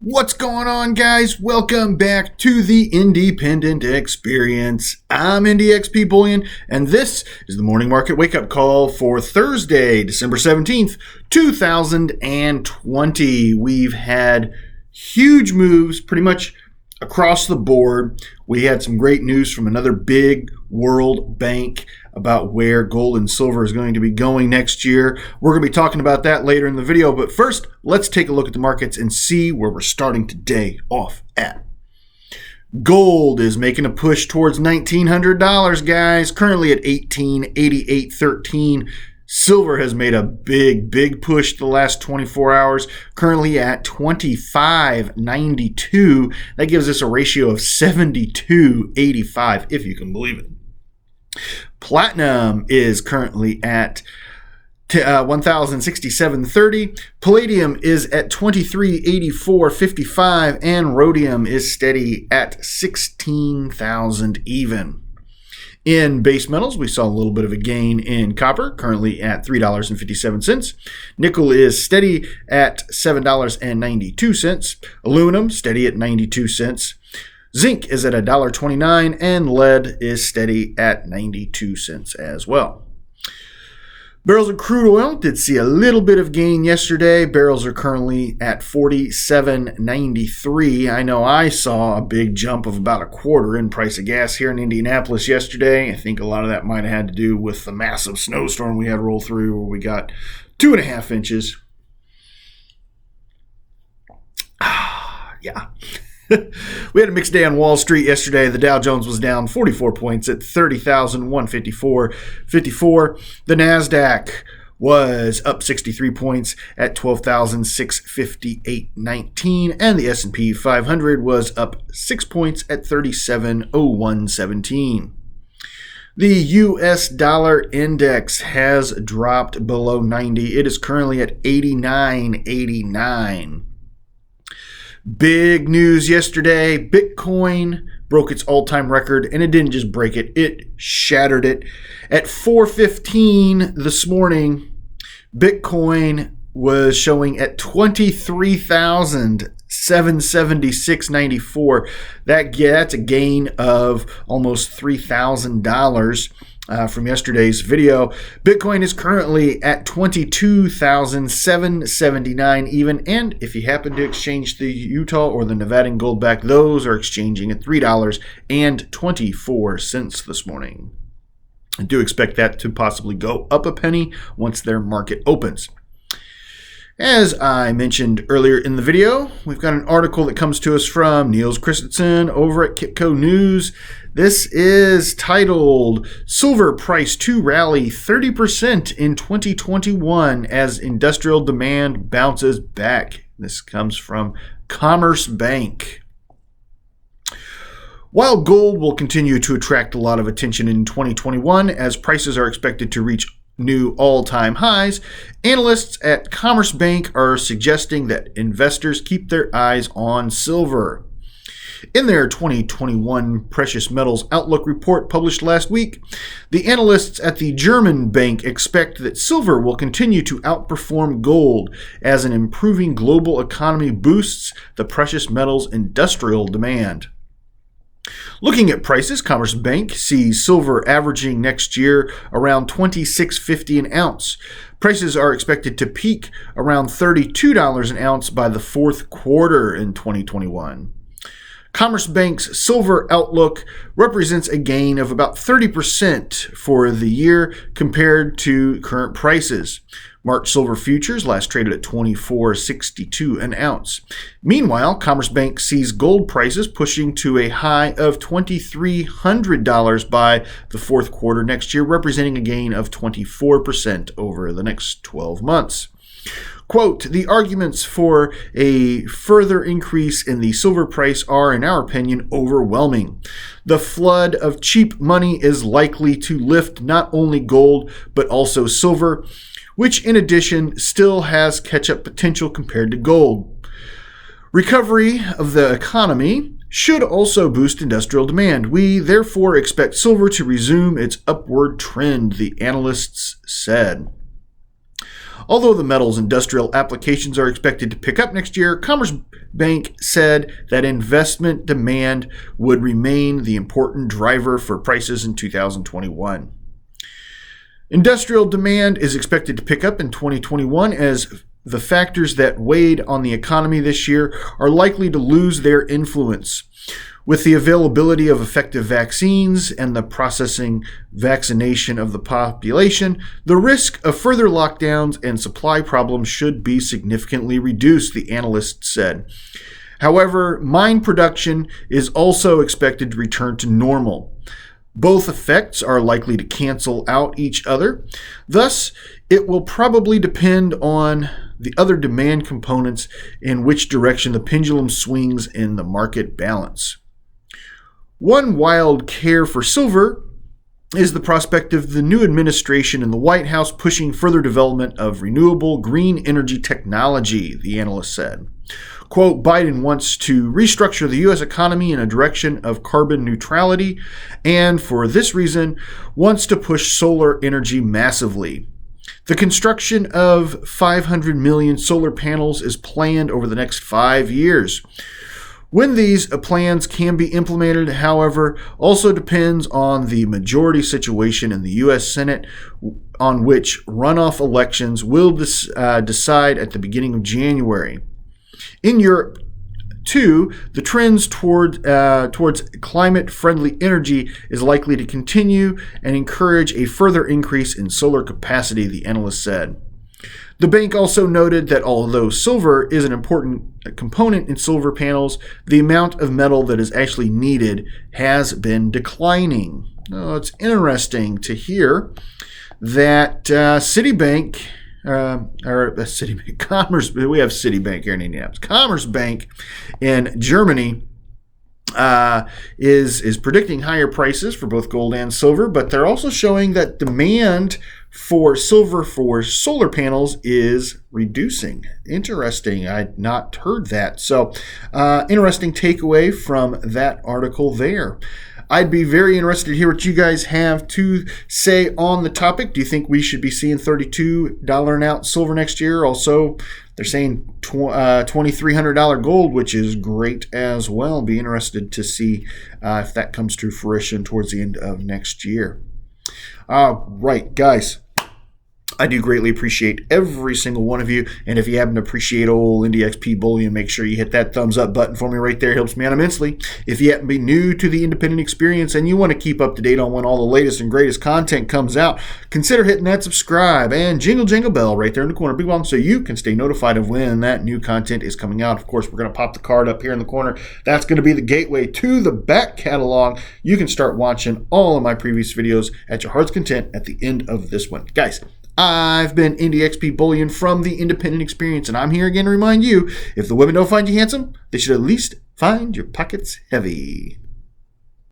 What's going on, guys? Welcome back to the Independent Experience. I'm IndyXP Bullion, and this is the morning market wake-up call for Thursday, December 17th, 2020. We've had huge moves pretty much across the board. We had some great news from another big world bank about where gold and silver is going to be going next year. We're going to be talking about that later in the video, but first, let's take a look at the markets and see where we're starting today off at. Gold is making a push towards $1,900, guys, currently at $1888.13. Silver has made a big push the last 24 hours, currently at $25.92. That gives us a ratio of 72.85, if you can believe it. Platinum is currently at $1,067.30. Palladium is at $23.84.55, and rhodium is steady at $16,000 even. In base metals, we saw a little bit of a gain in copper, currently at $3.57. Nickel is steady at $7.92. Aluminum, steady at 92 cents. Zinc is at $1.29, and lead is steady at 92 cents as well. Barrels of crude oil did see a little bit of gain yesterday. Barrels are currently at $47.93. I know I saw a big jump of about a quarter in price of gas here in Indianapolis yesterday. I think a lot of that might have had to do with the massive snowstorm we had roll through, where we got 2.5 inches. Yeah. We had a mixed day on Wall Street yesterday. The Dow Jones was down 44 points at 30,154.54. The NASDAQ was up 63 points at 12,658.19. And the S&P 500 was up 6 points at 37,0117. The U.S. dollar index has dropped below 90. It is currently at 89.89. Big news yesterday. Bitcoin broke its all-time record, and it didn't just break it, it shattered it. At 4:15 this morning, Bitcoin was showing at $23,776.94. That's a gain of almost $3,000. From yesterday's video. Bitcoin is currently at $22,779 even, and if you happen to exchange the Utah or the Nevadan gold back, those are exchanging at $3.24 this morning. I do expect that to possibly go up a penny once their market opens. As I mentioned earlier in the video, we've got an article that comes to us from Niels Christensen over at Kitco News. This is titled, Silver Price to Rally 30% in 2021 as Industrial Demand Bounces Back. This comes from CommerzBank. While gold will continue to attract a lot of attention in 2021 as prices are expected to reach new all-time highs, analysts at CommerzBank are suggesting that investors keep their eyes on silver. In their 2021 Precious Metals Outlook report published last week, the analysts at the German bank expect that silver will continue to outperform gold as an improving global economy boosts the precious metals industrial demand. Looking at prices, CommerzBank sees silver averaging next year around $26.50 an ounce. Prices are expected to peak around $32 an ounce by the fourth quarter in 2021. CommerzBank's silver outlook represents a gain of about 30% for the year compared to current prices. March silver futures last traded at $24.62 an ounce. Meanwhile, CommerzBank sees gold prices pushing to a high of $2,300 by the fourth quarter next year, representing a gain of 24% over the next 12 months. Quote, the arguments for a further increase in the silver price are, in our opinion, overwhelming. The flood of cheap money is likely to lift not only gold, but also silver, which in addition still has catch-up potential compared to gold. Recovery of the economy should also boost industrial demand. We therefore expect silver to resume its upward trend, the analysts said. Although the metal's industrial applications are expected to pick up next year, CommerzBank said that investment demand would remain the important driver for prices in 2021. Industrial demand is expected to pick up in 2021 as the factors that weighed on the economy this year are likely to lose their influence. With the availability of effective vaccines and the processing vaccination of the population, the risk of further lockdowns and supply problems should be significantly reduced, the analyst said. However, mine production is also expected to return to normal. Both effects are likely to cancel out each other. Thus, it will probably depend on the other demand components in which direction the pendulum swings in the market balance. One wild care for silver is the prospect of the new administration in the White House pushing further development of renewable green energy technology, the analyst said. Quote, Biden wants to restructure the U.S. economy in a direction of carbon neutrality and, for this reason, wants to push solar energy massively. The construction of 500 million solar panels is planned over the next 5 years. When these plans can be implemented, however, also depends on the majority situation in the U.S. Senate, on which runoff elections will decide at the beginning of January. In Europe, too, the trends towards climate-friendly energy is likely to continue and encourage a further increase in solar capacity, the analyst said. The bank also noted that although silver is an important component in solar panels, the amount of metal that is actually needed has been declining. Oh, it's interesting to hear that Citibank, we have Citibank here in Indianapolis. CommerzBank in Germany is predicting higher prices for both gold and silver, but they're also showing that demand for silver for solar panels is reducing. Interesting. I'd not heard that. So, interesting takeaway from that article there. I'd be very interested to hear what you guys have to say on the topic. Do you think we should be seeing $32 an ounce silver next year? Also, they're saying $2,300 gold, which is great as well. Be interested to see if that comes to fruition towards the end of next year. All right, guys. I do greatly appreciate every single one of you. And if you happen to appreciate old IndyXP Bullion, make sure you hit that thumbs up button for me right there. It helps me out immensely. If you happen to be new to the independent experience and you want to keep up to date on when all the latest and greatest content comes out, consider hitting that subscribe and jingle bell right there in the corner, big one, so you can stay notified of when that new content is coming out. Of course, we're going to pop the card up here in the corner. That's going to be the gateway to the back catalog. You can start watching all of my previous videos at your heart's content at the end of this one. Guys, I've been IndyXP Bullion from the Independent Experience, and I'm here again to remind you, if the women don't find you handsome, they should at least find your pockets heavy.